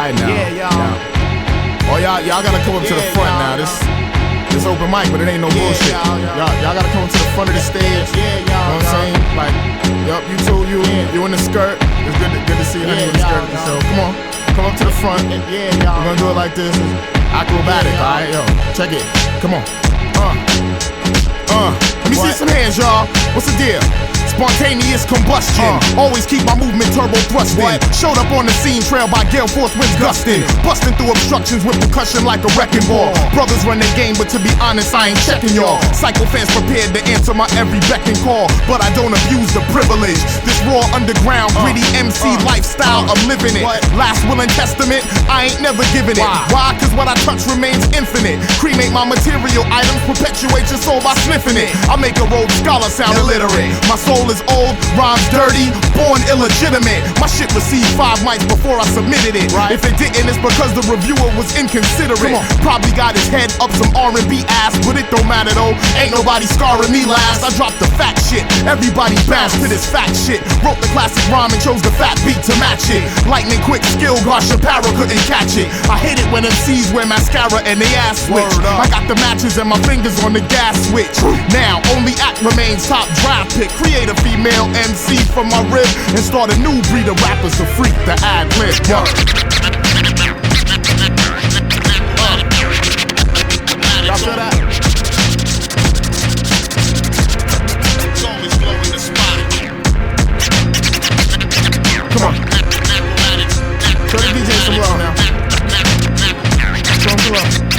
Alright now. Yeah, y'all. Oh, y'all gotta come up to the front now. This open mic, but it ain't no bullshit. Y'all gotta come to the front of the stage. You know what I'm saying? Like, yup, you too, you in the skirt. It's good to see you in the skirt. So come on, come up to the front. We're gonna do it like this. Akrobatik, alright, yo, check it. Come on. Let me see some hands, y'all. What's the deal? Spontaneous combustion. Always keep my movement turbo thrusting. Showed up on the scene, trailed by gale force winds gusting. Busting through obstructions with percussion like a wrecking ball. Brothers run the game, but to be honest, I ain't checking y'all. Psycho fans prepared to answer my every beck and call, but I don't abuse the privilege. This raw underground, gritty MC lifestyle, I'm living it. Last will and testament, I ain't never giving it. Why? Cause what I touch remains infinite. Cremate my material items, perpetuate your soul by sniffing it. I make a Rhodes Scholar sound illiterate. My soul is old, rhymes dirty, born illegitimate. My shit received 5 mics before I submitted it. If it didn't, it's because the reviewer was inconsiderate. Probably got his head up some R&B ass, but it don't matter though. Ain't nobody scarring me last. I dropped the fat shit, everybody bounce to this fat shit. Wrote the classic rhyme and chose the fat beat to match it. Lightning quick skill, gosh, Chaparro couldn't catch it. I hate it when MCs wear mascara and they ass switch. I got the matches and my fingers on the gas switch. Now only act remains top draft pick. Create a female MC from my rib and start a new breed of rappers to freak the ad-lib. Y'all feel that? It's always blowing the spot. Come on. Show the DJ some love now. Show him some love.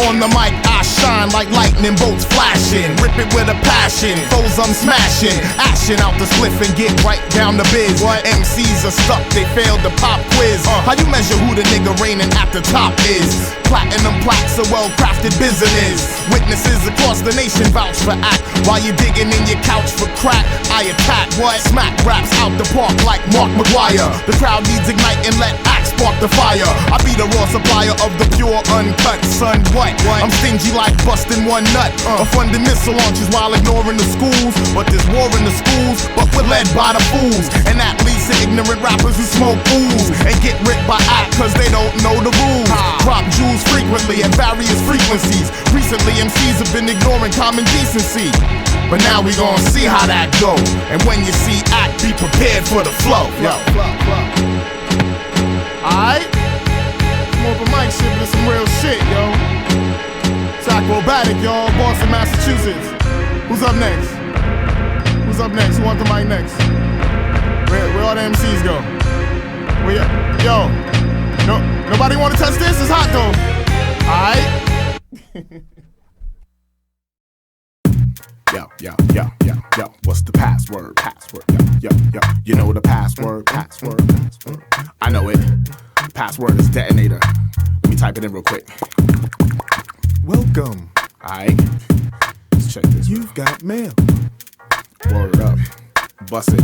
On the mic, I shine like lightning bolts flashing. Rip it with a passion, foes I'm smashing. Ashing out the spliff and get right down the biz. MCs are stuck, they failed the pop quiz. How you measure who the nigga reigning at the top is? Platinum plaques, a well-crafted business. Witnesses across the nation vouch for act. While you digging in your couch for crack, I attack. Smack raps out the park like Mark McGuire. The crowd needs ignite and let act spark the fire. I be the raw supplier of the pure uncut, son. What? I'm stingy like busting one nut. Funding missile launches while ignoring the schools. But there's war in the schools, but we're led by the fools. And that leads to ignorant rappers who smoke fools and get ripped by act cause they don't know the rules. Drop jewels frequently at various frequencies. Recently MCs have been ignoring common decency, but now we gon' see how that go. And when you see act, be prepared for the flow. Yo. Alright? Come open mic shit, but it's some real shit, yo. It's Akrobatik, y'all, Boston, Massachusetts. Who's up next? Who's up next? Who want the mic next? Where all the MCs go? Yo, nobody wanna touch this? It's hot though. Alright? Yo, what's the password? Yo, you know the password. I know it. Password is detonator. Let me type it in real quick. Welcome. Alright, let's check this. You've got mail. Word up. Bust it.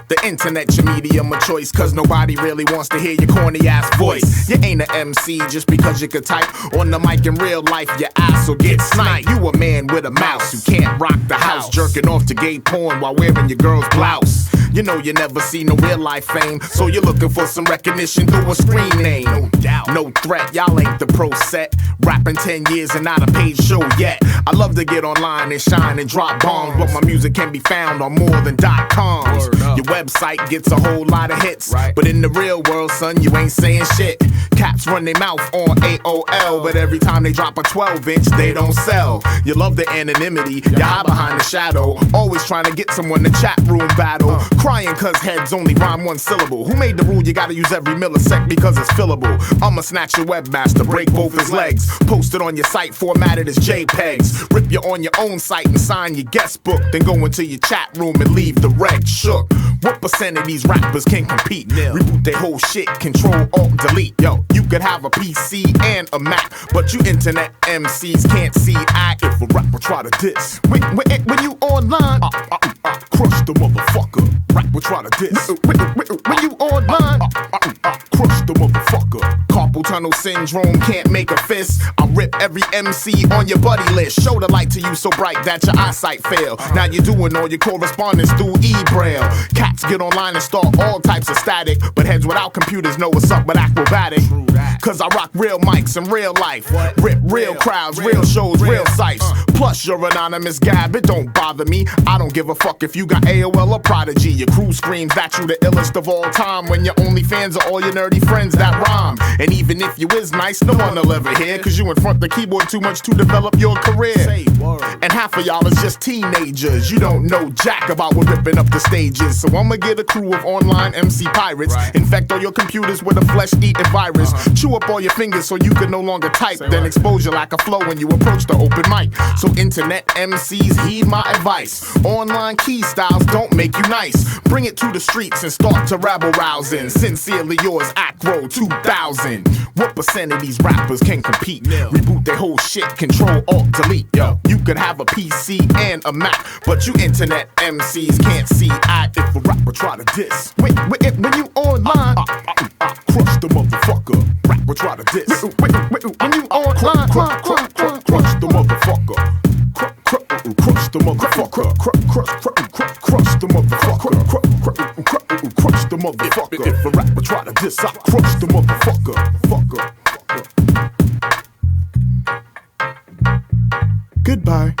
The internet, your medium of choice, cause nobody really wants to hear your corny ass voice. You ain't an MC just because you could type on the mic. In real life, your ass will get sniped. You a man with a mouse who can't rock the house, jerking off to gay porn while wearing your girl's blouse. You know you never see no real life fame, so you're looking for some recognition through a screen name. No doubt, no threat, y'all ain't the pro set. Rapping 10 years and not a paid show yet. I love to get online and shine and drop bombs, but my music can be found on more than .coms. Your website gets a whole lot of hits, but in the real world, son, you ain't saying shit. Caps run their mouth on AOL, but every time they drop a 12-inch, they don't sell. You love the anonymity, you hide behind the shadow, always trying to get someone to chat room battle. Crying cause heads only rhyme one syllable. Who made the rule you gotta use every millisecond because it's fillable? I'ma snatch your webmaster, break both his legs, post it on your site, formatted as JPEGs. Rip you on your own site and sign your guest book, then go into your chat room and leave the reg shook. What percent of these rappers can compete? Reboot their whole shit, control, alt, delete. Yo, you could have a PC and a Mac, but you internet MCs can't see act. If a rapper try to diss, when you online, crush the motherfucker. Rap will try to diss. When you online, crush the motherfucker. Carpal tunnel syndrome, can't make a fist. I rip every MC on your buddy list. Show the light to you so bright that your eyesight fail. Now you're doing all your correspondence through e-braille. Cat Rats get online and start all types of static, but heads without computers know what's up with Akrobatik. Cause I rock real mics in real life, rip real crowds, real shows, real sites. Plus your anonymous gab, it don't bother me. I don't give a fuck if you got AOL or Prodigy. Your crew screams that you the illest of all time, when your only fans are all your nerdy friends that rhyme. And even if you is nice, no one will ever hear, cause you in front the keyboard too much to develop your career. And half of y'all is just teenagers, you don't know jack about what ripping up the stages. So I'ma get a crew of online MC pirates, infect all your computers with a flesh-eating virus, chew up all your fingers so you can no longer type, then expose your lack of flow when you approach the open mic. So internet MCs, heed my advice. Online key styles don't make you nice. Bring it to the streets and start to rabble rousing. Sincerely yours, Acro 2000. What percent of these rappers can compete? Reboot their whole shit, Control Alt Delete. Yo, you could have a PC and a Mac, but you internet MCs can't see eye if a rapper try to diss. Wait, when you online, crush the motherfucker. Rapper try to diss. When you online, crush the motherfucker. Crush the motherfucker. Crush the motherfucker. Crush the motherfucker. If a rapper try to diss, I crush the motherfucker. Goodbye.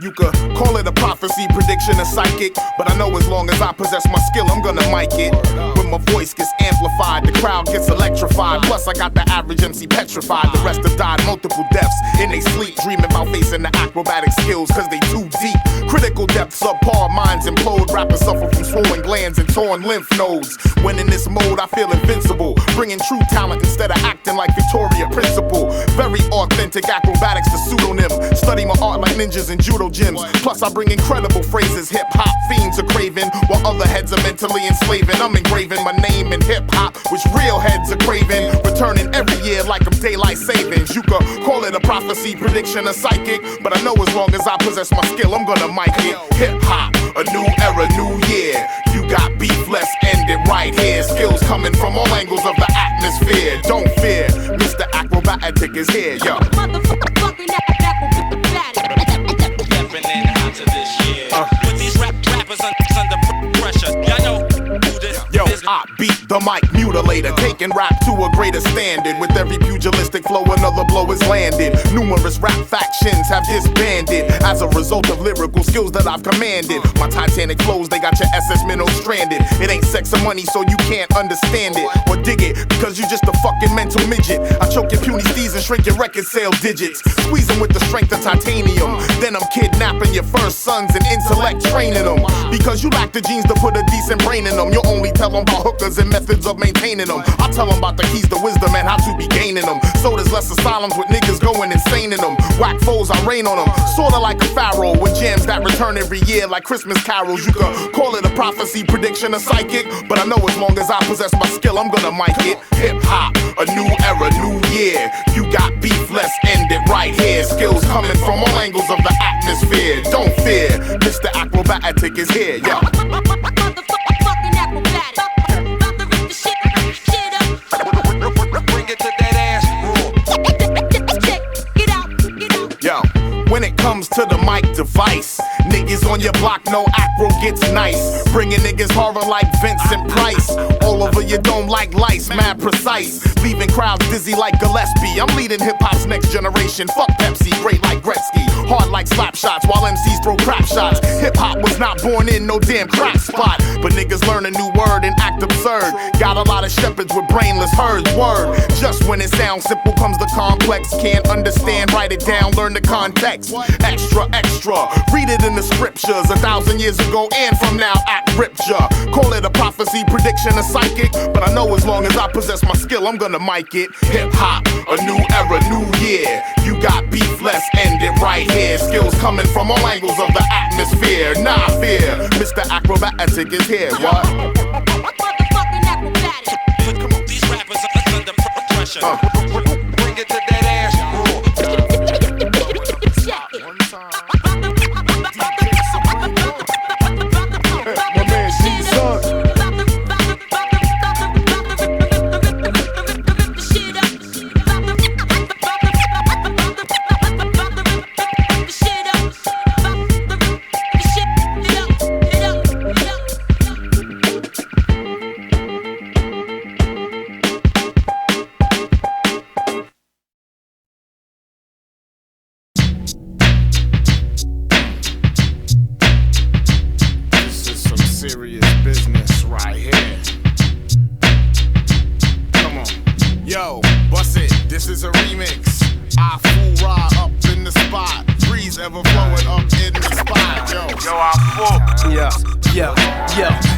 You could call it a prophecy, prediction, a psychic, but I know as long as I possess my skill, I'm gonna mic it. When my voice gets amplified, the crowd gets electrified. Plus I got the average MC petrified. The rest have died multiple deaths in they sleep, dreaming about facing the acrobatic skills, cause they too deep. Critical depths subpar, minds implode. Rappers suffer from swollen glands and torn lymph nodes. When in this mode I feel invincible, bringing true talent instead of acting like Victoria Principal. Very authentic acrobatics, the pseudonym. Study my art like ninjas in judo gyms. Plus I bring incredible phrases hip-hop fiends are craving, while other heads are mentally enslaving. I'm engraving my name in hip-hop, which real heads are craving. Returning every year like I'm daylight savings. You could call it a prophecy, prediction, a psychic, but I know as long as I possess my skill, I'm gonna mic it. Hip-hop, a new era, new year. You got beef, let's end it right here. Skills coming from all angles of the atmosphere. Don't fear, Mr. Akrobatik is here, yo. Motherfucking acrobatic. Stepping in hot to this year. With these rappers under pressure. Y'all know who this Yo, is. I beat the mic mutilator, taking rap to a greater standard. With every pugilistic flow, another blow is landed. Numerous rap factions have disbanded as a result of lyrical skills that I've commanded. My Titanic flows, they got your SS minnow stranded. It ain't sex or money, so you can't understand it or dig it, because you just a fucking mental midget. I choke your puny steez and shrink your record sale digits. Squeeze them with the strength of titanium. Then I'm kidnapping your first sons and intellect training them. Because you lack the genes to put a decent brain in them. You'll only tell them about hookers and methods of maintaining them. I'll tell them about the keys to wisdom and how to be gaining them. So there's less asylums with niggas going insane in them. Whack foes, I rain on them. Sorta like a pharaoh with jams that return every year like Christmas carols. You could call it a prophecy, prediction, a psychic, but I know as long as I possess my skill, I'm gonna mic it. Hip-hop, a new era, new year. You got beef, let's end it right here. Skills coming from all angles of the atmosphere. Don't fear, Mr. Akrobatik is here, yo. Motherfucking acrobatic. About to rip the shit up. Bring it to that ass room. Check, get out. Yo, when it comes to the mic device, niggas on your block know Acro gets nice. Bringing niggas horror like Vincent Price. All over your dome like lice, mad precise. Leaving crowds dizzy like Gillespie. I'm leading hip-hop's next generation. Fuck Pepsi, great like Gretzky. Hard like slap shots while MCs throw crap shots. Hip-hop was not born in no damn crap spot. But niggas learn a new word and act absurd. Got a lot of shepherds with brainless herds, word. Just when it sounds simple comes the complex. Can't understand, write it down, learn the context. Extra, extra, read it in the scriptures 1,000 years ago and from now act richer. Call it a prophecy, prediction, a psychic, but I know as long as I possess my skill, I'm gonna mic it. Hip hop, a new era, new year. You got beef, let's end it right here. Skills coming from all angles of the atmosphere. Nah fear, Mr. Akrobatik is here. What? Motherfucking acrobatic. These rappers are under pressure. Bring it to that ass. Check it. My man, C-Son. Serious business right here. Come on. Yo, bust it. This is a remix. I fool ride up in the spot. Breeze ever flowing up in the spot. Yo, I fool. Yeah.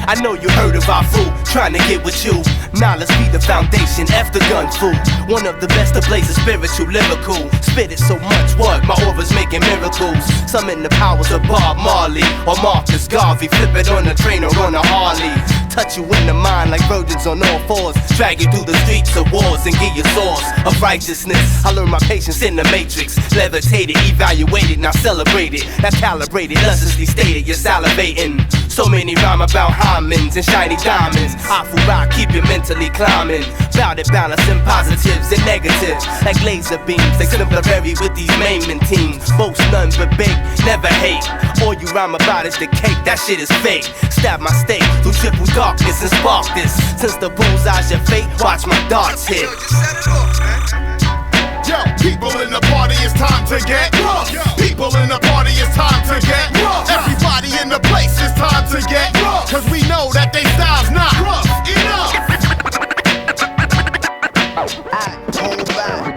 I know you heard of our fool, trying to get with you. Now let's be the foundation, F the gun fool. One of the best to blaze a spiritual lyrical. Spit it so much, what? My aura's making miracles. Summon the powers of Bob Marley or Marcus Garvey. Flip it on a train or on a Harley. Touch you in the mind like virgins on all fours. Drag you through the streets of wars and get your source of righteousness. I learned my patience in the matrix. Levitated, evaluated, now celebrated. That's calibrated, lustily stated, you're salivating. So many rhyme about hymens and shiny diamonds. I fool rock, keep you mentally climbing. Bout it, balancing positives and negatives. Like laser beams, exemplary with these maiming teams. Boast none but bake, never hate. All you rhyme about is the cake, that shit is fake. Stab my steak through triple darkness and spark this. Since the bullseye's your fate, watch my darts hit. Yo, people in the party, it's time to get rough. People in the party, it's time to get rough. Everybody in the place, it's time to get rough. Cause we know that they style's not rough enough.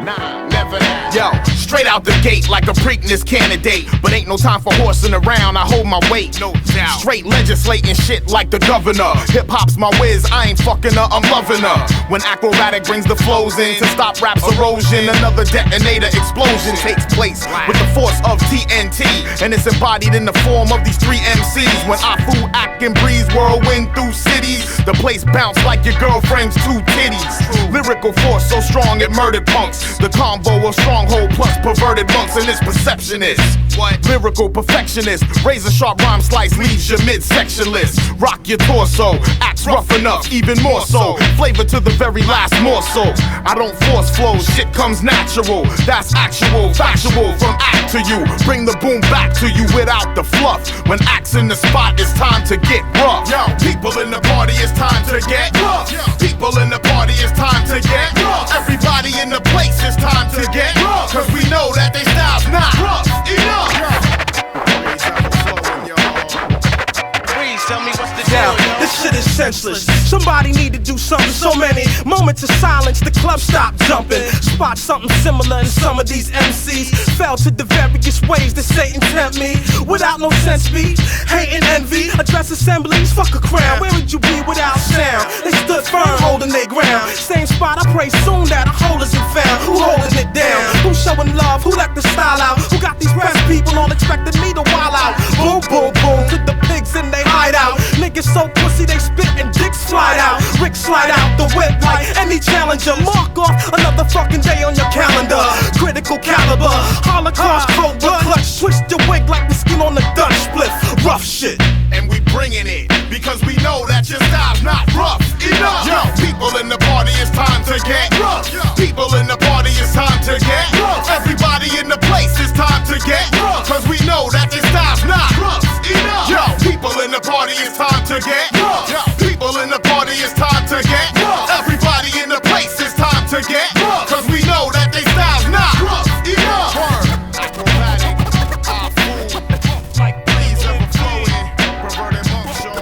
Nah, never that. Yo, straight out the gate like a Preakness candidate. But ain't no time for horsing around, I hold my weight. No doubt. Straight legislating shit like the governor. Hip hop's my whiz, I ain't fucking her, I'm loving her. When Akrobatik brings the flows in to stop rap's erosion, another detonator explosion takes place with the force of TNT. And it's embodied in the form of these 3 MCs. When I fool, act and breeze, whirlwind through cities. The place bounce like your girlfriend's 2 titties. Lyrical force so strong it murdered punks. The combo of stronghold plus perverted monks, and its perception is what? Lyrical perfectionist. Razor sharp rhyme slice leaves your midsectionless. Rock your torso, acts rough enough, even more so. Flavor to the very last morsel. I don't force flows, shit comes natural. That's actual, factual from act to you. Bring the boom back to you without the fluff. When acts in the spot, it's time to get rough. Yo, people in the party, it's time to get rough. People in the party, it's time to get rough. Everybody in the place, it's time to get rough. Cause we know that they style's not rough enough. Please tell me what's the Now, deal, yo? this shit is senseless. Somebody need to do something. So many moments of silence, the club stopped jumping. Spot something similar in some of these MCs. Fell to the various ways that Satan tempt me. Without no sense speech, hate and envy. Address assemblies, fuck a crown. Where would you be without sound? They stood firm, holding their ground. Same spot, I pray soon that a hole isn't found. Who holding it down? Who showing love? Who let the style out? Who got these press people all expecting me to wild out? Boom, boom, boom, to the pigs in they hideout. Niggas so pussy they spit and dicks slide out. Rick slide out the whip like any challenger. Mark off another fucking day on your calendar. Critical caliber, Holocaust cobra. Clutch, twist your wig like the skin on the Dutch split. Rough shit. And we bringing it because we know that your style's not rough enough. Yo, people in the party, it's time to get rough. People in the party, it's time to get rough. Everybody in the place, it's time to get rough. Cause we know that your style's not rough enough. Yo, people in the party, it's time to get rough. People in the party, it's time to get rough. Everybody in the place, it's time to get rough. Cause we know that they style's not rough enough. Akrobatik, I fool. Like please ever flowing, perverted monk show.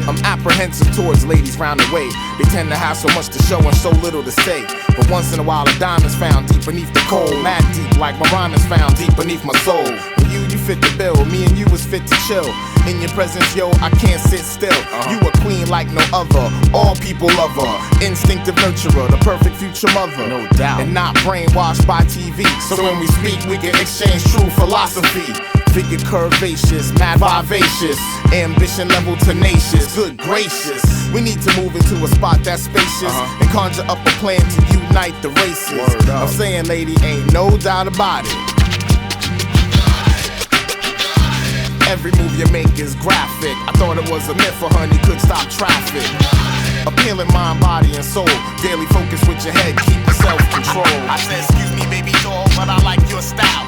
I'm apprehensive towards ladies round the way. They tend to have so much to show and so little to say. But once in a while a diamond's found deep beneath the coal. Mad deep like my rhyme is found deep beneath my soul. And you fit the bill, me and you was fit to chill. In your presence, yo, I can't sit still. You a queen like no other, all people love her. Instinctive nurturer, the perfect future mother. No doubt. And not brainwashed by TV. So when we speak, we can exchange true philosophy. Figure curvaceous, mad vivacious, ambition level tenacious. Good gracious, we need to move into a spot that's spacious and conjure up a plan to unite the races. I'm saying, lady, ain't no doubt about it. Every move you make is graphic. I thought it was a myth for honey could stop traffic. Appealing mind, body, and soul. Daily focus with your head, keep your self-control. I said, excuse me, baby doll, but I like your style.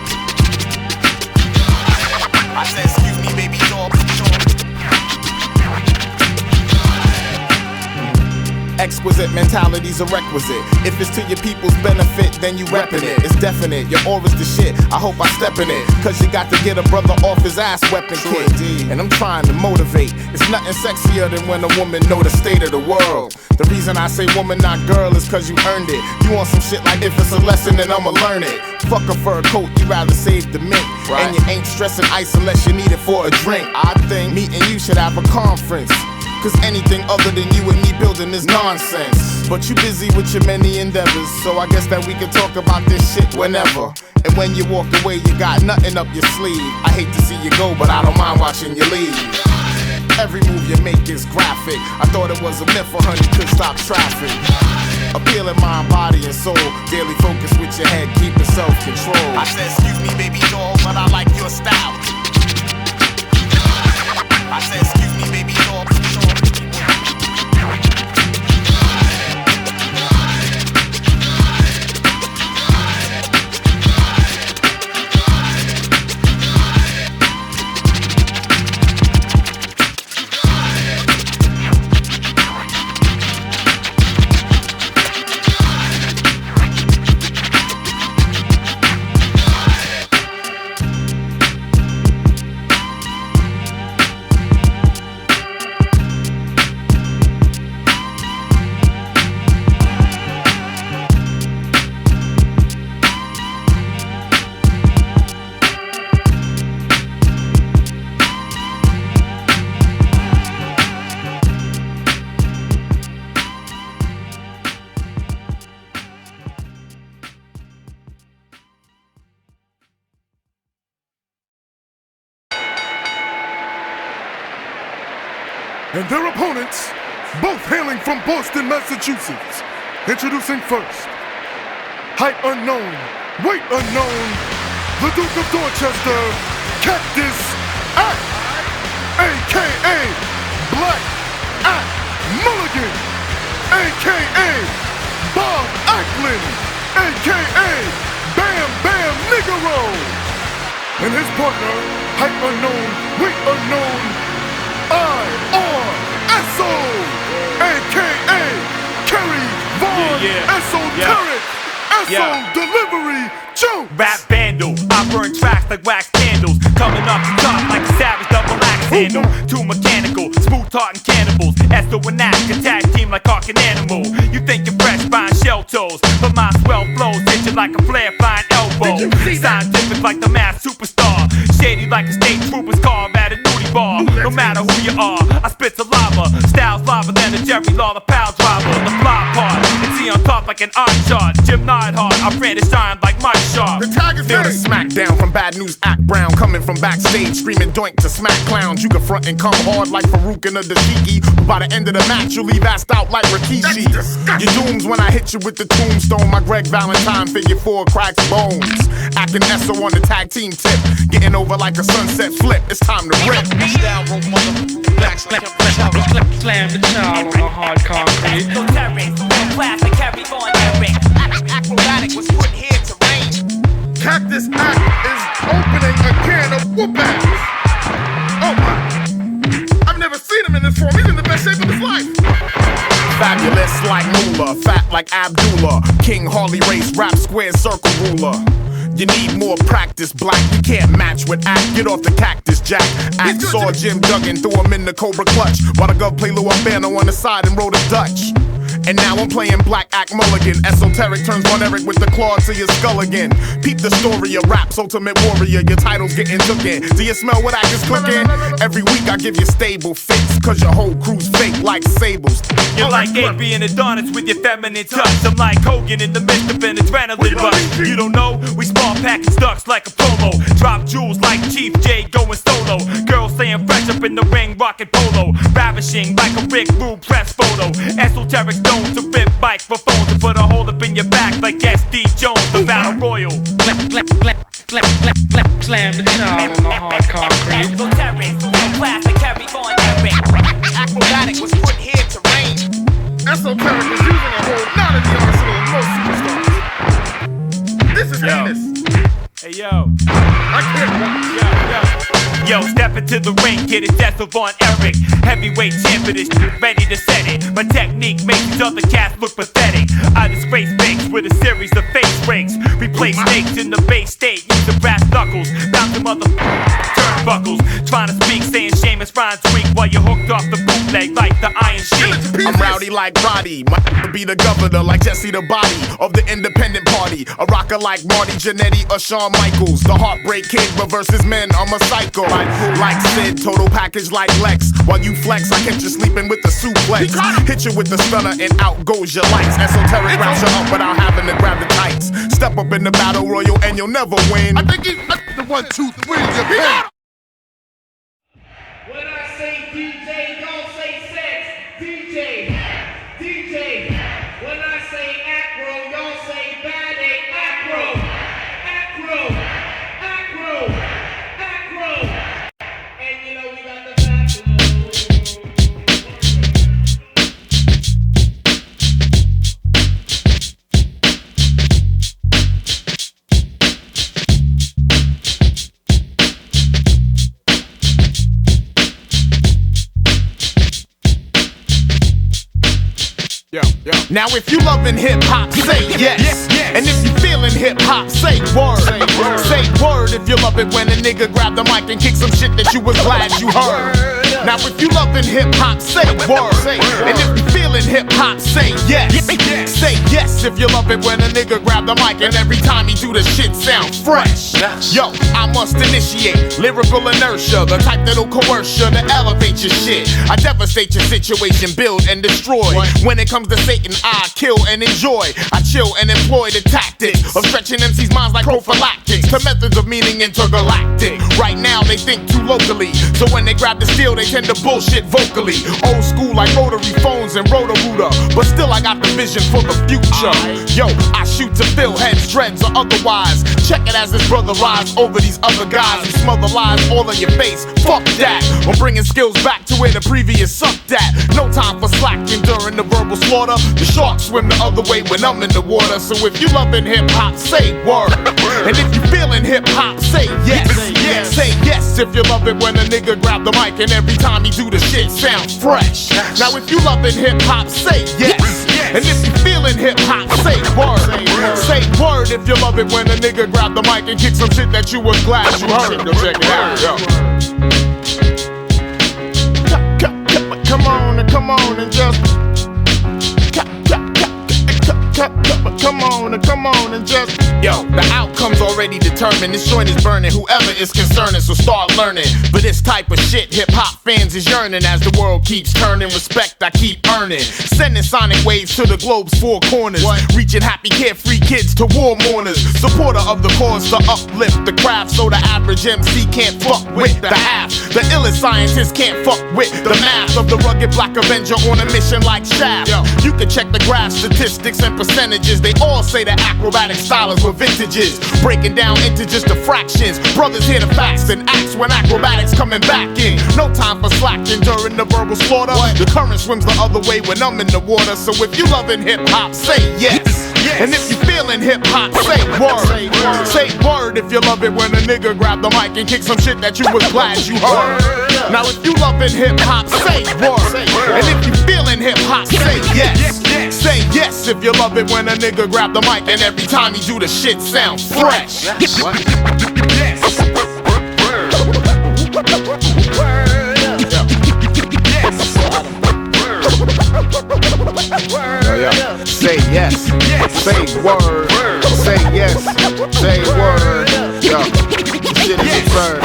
I said, excuse me, baby doll. Exquisite mentality's a requisite. If it's to your people's benefit, then you reppin' it. It's definite, your aura's the shit. I hope I step in it. Cause you got to get a brother off his ass weapon kit. And I'm trying to motivate. It's nothing sexier than when a woman know the state of the world. The reason I say woman not girl is cause you earned it. You want some shit like if it's a lesson then I'ma learn it. Fuck a fur coat, you rather save the mint. Right. And you ain't stressing ice unless you need it for a drink. I think me and you should have a conference. Cause anything other than you and me building is nonsense. But you busy with your many endeavors, so I guess that we can talk about this shit whenever. And when you walk away, you got nothing up your sleeve. I hate to see you go, but I don't mind watching you leave. Every move you make is graphic. I thought it was a myth for honey could stop traffic. Appealing mind, body, and soul. Daily focus with your head, keeping self-control. I said, excuse me, baby doll, but I like your style. I said, excuse me, baby doll. And their opponents, both hailing from Boston, Massachusetts. Introducing first, height unknown, weight unknown, the Duke of Dorchester, Cactus Act, a.k.a. Black Act Mulligan, a.k.a. Bob Acklin, a.k.a. Bam Bam Nigero, and his partner, height unknown, weight unknown, I.R.S.O. a.k.a. Kerry Von Esoteric Esso Delivery Jones. Rap vandal, I burn tracks like wax candles. Coming off the top like a savage double axe handle. Too mechanical, smooth tarting cannibals. Esto and Ack, a tag team like Hawk and Animal. You think you're fresh buying shell toes, but my swell flows hit you like a flare flying elbow. Scientific like the mass superstar. Shady like a state trooper's car at a nudie bar. No matter who you are, I spit saliva. Styles lava than a Jerry Lawler pal driver. The fly part, and see on top like an art chart. Jim Neidhart, I ran to shine like Mike Sharp. The Tigers feel the smackdown from Bad News Act Brown. Coming from backstage, screaming doink to smack clowns. You can front and come hard like Farouk and a Dashiki. But by the end of the match, you'll leave assed out like Rikishi. Your dooms when I hit you with the tombstone. My Greg Valentine figure 4 cracks bones. Acting Esso on the tag team tip. Getting over like a sunset flip. It's time to rip. Slam the child on the hard concrete. Classic, carry on, Eric. Akrobatik was put here to reign. Cactus Act is opening a can of whoop ass. Oh my. I've never seen him in this form. He's in the best shape of his life. Fabulous like Moolah, fat like Abdullah. King Harley Race, rap square circle ruler. You need more practice, black. You can't match with act. Get off the cactus, Jack. Act saw Jim Duggan, threw him in the Cobra clutch. While the gov play Lou Albano on the side and wrote a Dutch. And now I'm playing Black Act Mulligan. Esoteric turns Von Eric with the claw to your skull again. Peep the story of rap's ultimate warrior. Your title's getting tooken. Do you smell what act is cooking? Every week I give you stable fakes, cause your whole crew's fake like sables. You're like AB and Adonis with your feminine touch. I'm like Hogan in the midst of an adrenaline rush. You don't know? We small package ducks like a promo. Drop jewels like Chief J going solo. Girls saying fresh up in the ring, rockin' polo. Ravishing like a Rick Rude press photo. Esoteric known to rip microphones and put a hole up in your back like SD Jones, the battle royal. Slam the child on the hard concrete. Esoteric, classic, carry on Eric. Akrobatik was put here to reign. Esoteric is using a whole not in the arsenal of most superstars. This is heinous. Hey yo, I can't watch. Yo, step into the ring, get it, that's on Eric. Heavyweight champion is ready to set it. My technique makes these other cats look pathetic. I disgrace fakes with a series of face breaks. Replace snakes in the Bay State, use the brass knuckles. Bounce the mother turnbuckles. Trying to speak, saying Seamus rhymes weak while you're hooked off the bootleg like the Iron Sheik. I'm rowdy like Roddy. My be the governor like Jesse the body of the independent party. A rocker like Marty Jannetty or Shawn Michaels. The Heartbreak Kid, but versus men, I'm a psycho. Like Sid, total package like Lex. While you flex, I catch you sleeping with the suplex. Hit you with the stunner and out goes your lights. Esoteric wraps you up without having to grab the tights. Step up in the battle royal and you'll never win. I think he's the 1, 2, 3. Japan. When I say DJ, don't say sex. DJ, DJ. When I say acro, don't say bad ain't acro. Acro, acro, acro. And you know we got the Now if you loving hip hop, say yes. And if you feeling hip hop, say word. Say word if you love it when a nigga grab the mic and kick some shit that you was glad you heard. Now if you loving hip hop, say word. And if you feeling hip hop, say yes. Say yes if you love it when a nigga grab the mic and every time he do the shit sound fresh. Yo, I must initiate lyrical inertia, the type that'll coerce you to elevate your shit. I devastate your situation, build and destroy. When it comes to Satan, I kill and enjoy. I chill and employ the tactics of stretching MC's minds like prophylactics to methods of meaning intergalactic. Right now they think too locally, so when they grab the steel they tend to bullshit vocally. Old school like rotary phones and roto-rooter, but still I got the vision for the future. Yo, I shoot to fill heads, dreads or otherwise. Check it as this brother rides over these other guys who smother lies all in your face. Fuck that, I'm bringing skills back to where the previous sucked at. No time for slacking during the verbal slaughter. The sharks swim the other way when I'm in the water. So if you loving hip hop, say word. And if you feeling hip hop, say yes. Say yes if you love it when a nigga grab the mic and every time he do the shit sound fresh. Now if you loving hip hop, say yes. And if you feeling hip hop, say word. Say word if you love it when a nigga grab the mic and kick some shit that you was glad you heard. Yo, check it out, yo. Come on and just come on and just yo, the outcome's already determined. This joint is burning, whoever is concerning, so start learning. But this type of shit, hip-hop fans is yearning. As the world keeps turning, respect I keep earning. Sending sonic waves to the globe's four corners. Reaching happy, carefree kids to war mourners. Supporter of the cause to uplift the craft, so the average MC can't fuck with the half. The illest scientist can't fuck with the math of the rugged black avenger on a mission like Shaft. You can check the graph statistics and percentages. They all say the acrobatic stylers were vintages, breaking down into just the fractions. Brothers hear the facts and acts when acrobatics coming back in. No time for slacking during the verbal slaughter. The current swims the other way when I'm in the water. So if you loving hip hop, say yes. And if you feeling hip hop, say word. Say word if you love it when a nigga grab the mic and kick some shit that you was glad you heard. Now if you loving hip hop, say word. And if you feeling hip hop, say yes. Say yes if you love it when a nigga grab the mic and every time he do the shit sound fresh. What? Yes. Say yes, say word, say yes, say word. Yo, shit is absurd.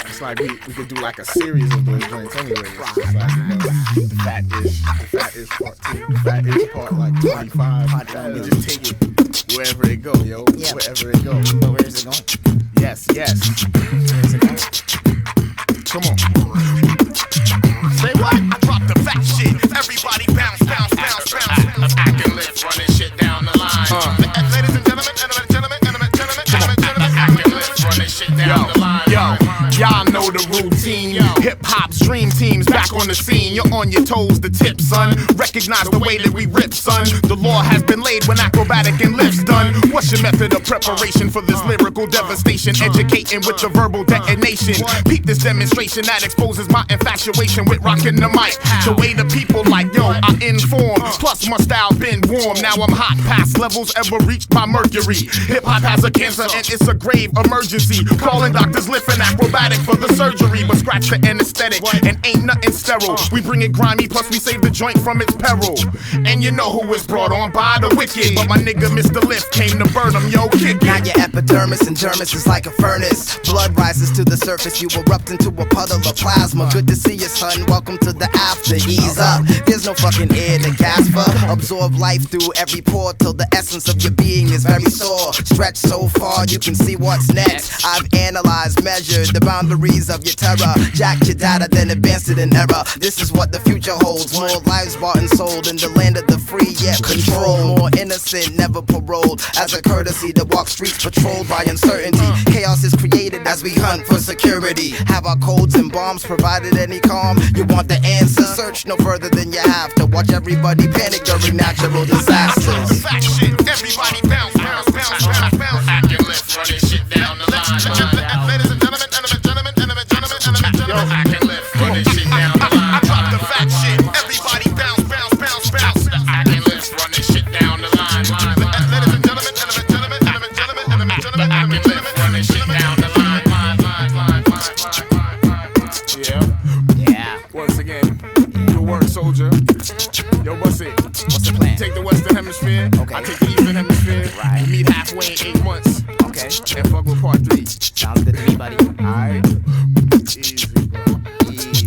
It's like we could do like a series of those joints anyway. It's just like, you know, the fat is part 2, the fat is part like 25. You just take it wherever it go, yo. Yeah. Wherever it go. But where is it going? Yes. Where's it going? Come on. Say what? I drop the fat shit. Everybody bounce. I can lift, running shit down the line. Ladies and gentlemen, I can lift, running shit down the line. Y'all know the routine. Hip-hop's dream team's back on the scene. You're on your toes, the tip, son. Recognize the way that we rip, son. The law has been laid when acrobatic and lifts done. What's your method of preparation for this lyrical devastation? Educating with the verbal detonation. Peep this demonstration that exposes my infatuation with rocking the mic. The way the people like, yo, I inform. Plus my style been warm. Now I'm hot past levels ever reached by mercury. Hip-hop has a cancer and it's a grave emergency. Calling doctors lifting acrobatic for the surgery, but scratch the anesthetic and ain't nothing sterile. We bring it grimy, plus we save the joint from its peril. And you know who was brought on by the wicked, but my nigga Mr. Lift came to burn him, yo, kick it. Now your epidermis and dermis is like a furnace. Blood rises to the surface, you erupt into a puddle of plasma. Good to see you, son, welcome to the after. Ease up, there's no fucking air to gasp for. Absorb life through every pore till the essence of your being is very sore. Stretch so far you can see what's next. I've analyzed, measured the boundaries of your terror. Jacked your data, then advanced it in error. This is what the future holds. More lives bought and sold in the land of the free, yet control. More innocent, never paroled. As a courtesy to walk streets patrolled by uncertainty. Chaos is created as we hunt for security. Have our codes and bombs provided any calm? You want the answer? Search no further than you have to. Watch everybody panic during natural disasters. Fact shit, everybody bounce. I can lift, running shit down the line. Ladies and gentlemen, yo, I can lift, running shit down the line. I drop the fat shit, everybody bounce. I can lift, running shit down the line. Ladies and gentlemen, I can lift, running shit down the line. Yeah. Once again, good work, soldier. Yo, what's it? What's the plan? Take the Western Hemisphere. Okay. I take the Eastern Hemisphere. Right. We meet halfway in 8 months. Okay. And fuck with part 3. Sounds good to me, buddy. Alright. Easy, bro. Easy.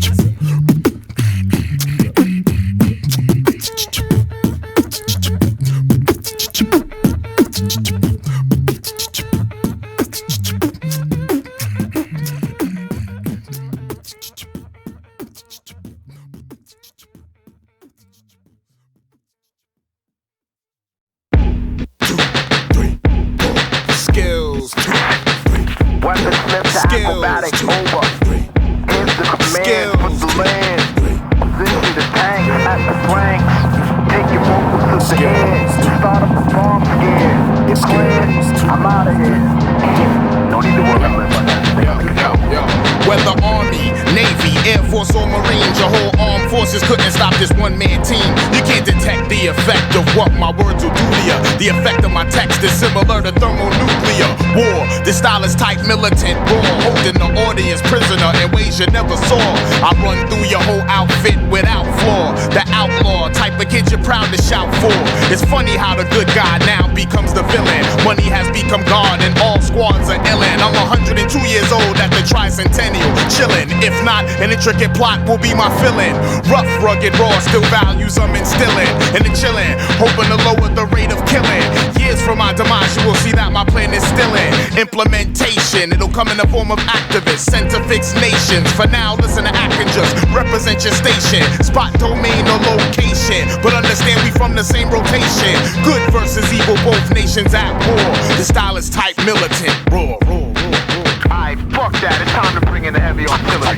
Skills. Weapon slip to acrobatic over. Here's the command for the land. Position the tank at the flanks. Take your vocals to the head. Start up a bomb scare. It's clear. I'm out of here. No need to worry about that. Yo. Whether Army, Navy, Air Force or Marines, your whole armed forces couldn't stop this one-man team. You can't detect the effect of what my words will do to you. The effect of my text is similar to thermonuclear war. This style is tight, militant, raw, holding the audience prisoner in ways you never saw. I run through your whole outfit without flaw. The outlaw type of kid you're proud to shout for. It's funny how the good guy now becomes the villain. Money has become God and all squads are illin'. I'm 102 years old at the tricentennial, chillin'. If not, an intricate plot will be my fill-in. Rough, rugged, raw, still values I'm instilling. And the chillin', hoping to lower the rate of killing. Years from my demise, you will see that my my plan is still in implementation. It'll come in the form of activists sent to fix nations. For now, listen to Act and just represent your station. Spot, domain, or location, but understand we from the same rotation. Good versus evil, both nations at war. The style is type militant. Roar, roar, roar, roar. Alright, fuck that. It's time to bring in the heavy artillery.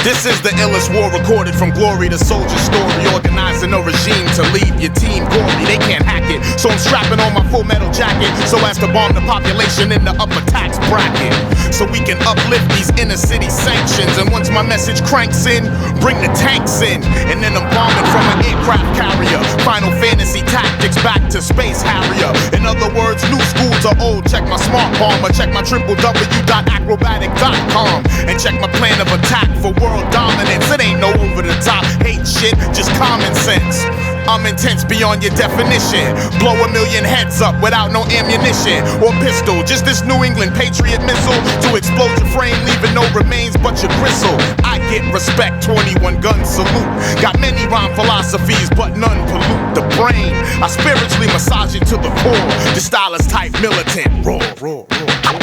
This is the illest war recorded from glory to soldier story. Organizing a regime to leave your team gory. They can't hack it, so I'm strapping on my full metal jacket so as to bomb the population in the upper tax bracket. So we can uplift these inner city sanctions. And once my message cranks in, bring the tanks in. And then I'm bombing from an aircraft carrier. Final Fantasy tactics back to Space Harrier. In other words, new schools are old. Check my smart bomber, check my www.akrobatik.com, and check my plan of attack for world dominance. It ain't no over the top hate shit, just common sense. I'm intense beyond your definition. Blow a million heads up without no ammunition or pistol. Just this New England Patriot missile to explode your frame, leaving no remains but your gristle. I get respect, 21 gun salute. Got many rhyme philosophies, but none pollute the brain. I spiritually massage it to the core. The style is type militant. Roar, roar, roar, roar.